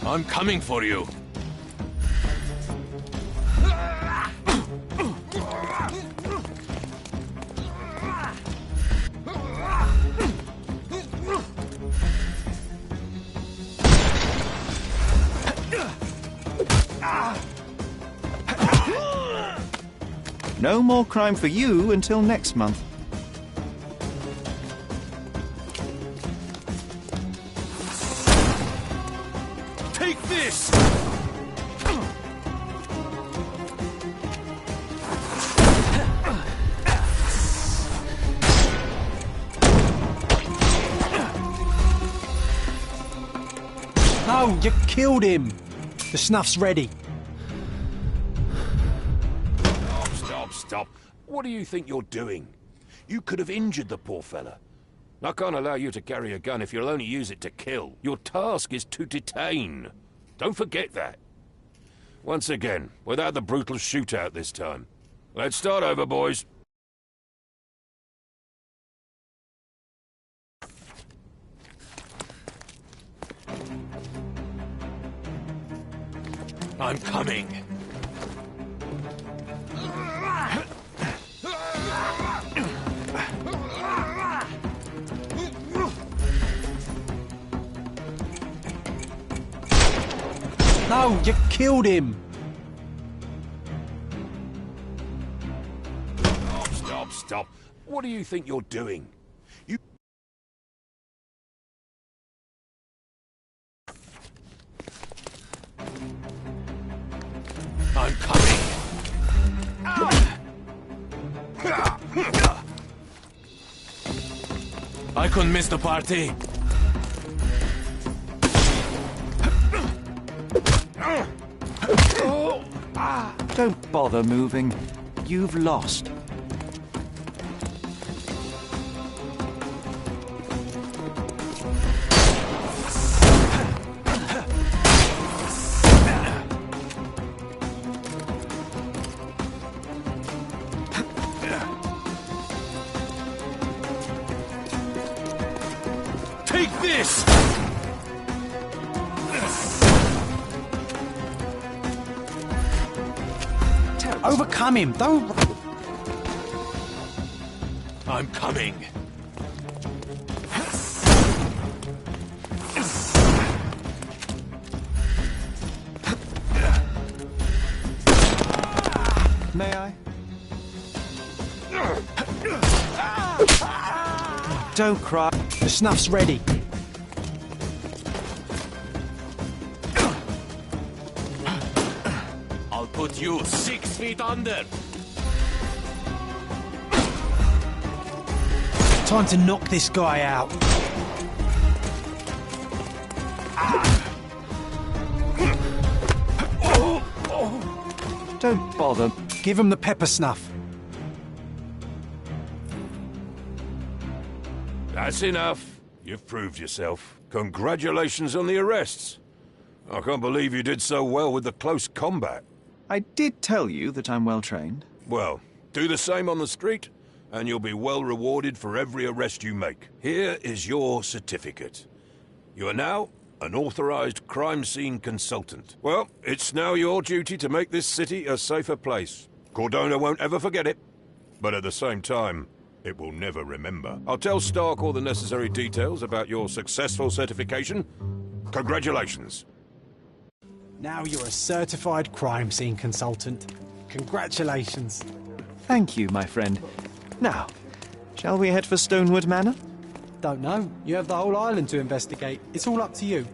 I'm coming for you. No more crime for you until next month. Take this! No, you killed him. The snuff's ready. Stop. What do you think you're doing? You could have injured the poor fella. I can't allow you to carry a gun if you'll only use it to kill. Your task is to detain. Don't forget that. Once again, without the brutal shootout this time. Let's start over, boys. I'm coming. No, you killed him. Stop. What do you think you're doing? You... I'm coming. I couldn't miss the party. Don't bother moving. You've lost. Take this! Overcome him. Don't... I'm coming. May I? Don't cry. The snuff's ready. I'll put you 6 feet under. Time to knock this guy out. Don't bother. Give him the pepper snuff. That's enough. You've proved yourself. Congratulations on the arrests. I can't believe you did so well with the close combat. I did tell you that I'm well trained. Well, do the same on the street, and you'll be well rewarded for every arrest you make. Here is your certificate. You are now an authorized crime scene consultant. Well, it's now your duty to make this city a safer place. Cordona won't ever forget it, but at the same time, it will never remember. I'll tell Stark all the necessary details about your successful certification. Congratulations. Now you're a certified crime scene consultant. Congratulations. Thank you, my friend. Now, shall we head for Stonewood Manor? Don't know. You have the whole island to investigate. It's all up to you.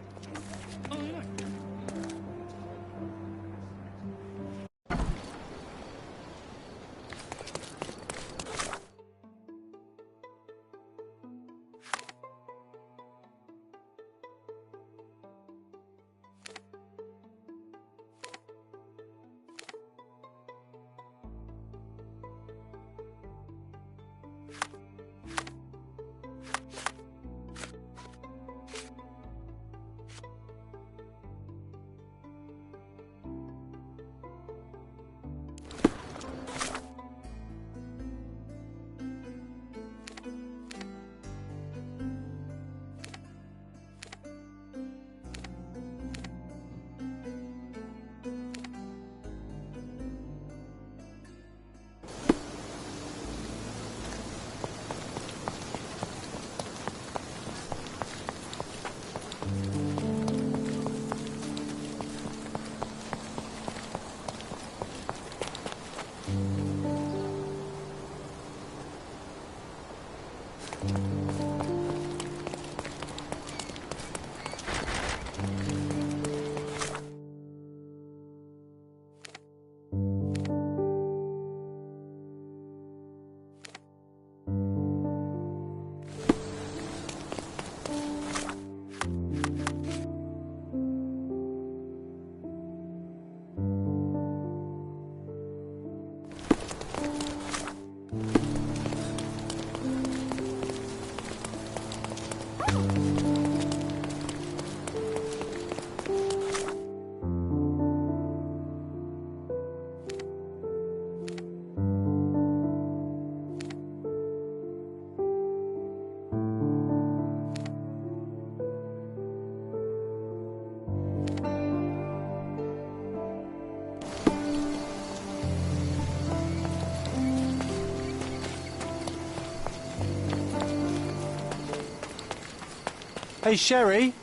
Hey, Sherry,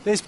there's...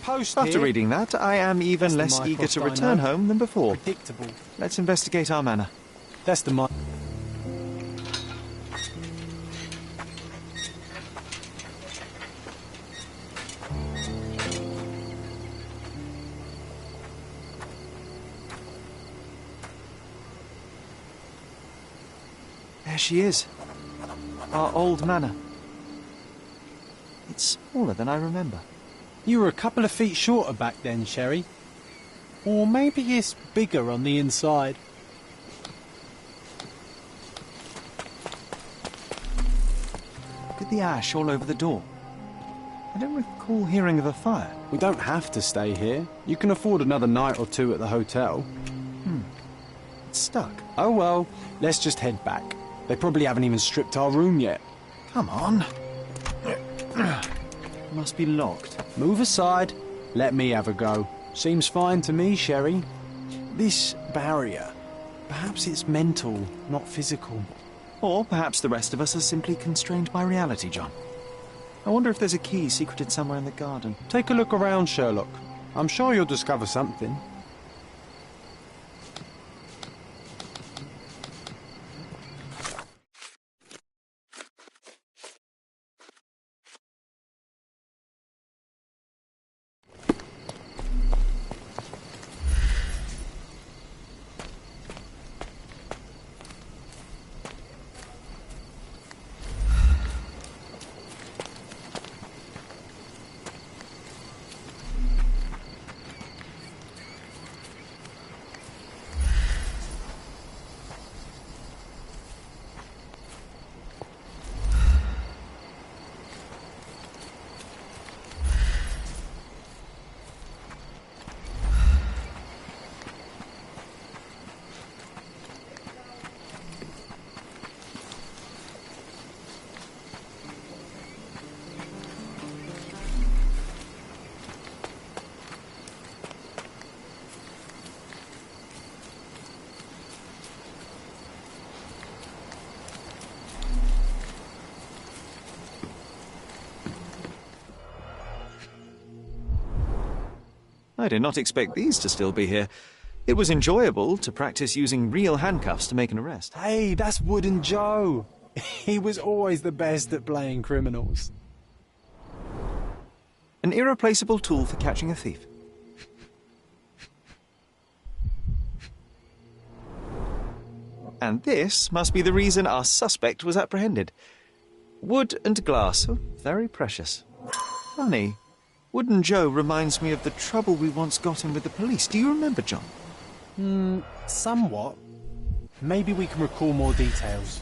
Post After here. reading that, I am even That's less the eager to Mycroft I return know. home than before. Predictable. Let's investigate our manor. That's the There she is. Our old manor. It's smaller than I remember. You were a couple of feet shorter back then, Sherry. Or maybe it's bigger on the inside. Look at the ash all over the door. I don't recall hearing of a fire. We don't have to stay here. You can afford another night or two at the hotel. It's stuck. Oh well, let's just head back. They probably haven't even stripped our room yet. Come on. Must be locked. Move aside. Let me have a go. Seems fine to me, Sherry. This barrier, perhaps it's mental, not physical. Or perhaps the rest of us are simply constrained by reality, John. I wonder if there's a key secreted somewhere in the garden. Take a look around, Sherlock. I'm sure you'll discover something. I did not expect these to still be here. It was enjoyable to practice using real handcuffs to make an arrest. Hey, that's Wooden Joe. He was always the best at playing criminals. An irreplaceable tool for catching a thief. And this must be the reason our suspect was apprehended. Wood and glass. Oh, very precious. Funny. Wooden Joe reminds me of the trouble we once got in with the police. Do you remember, John? Somewhat. Maybe we can recall more details.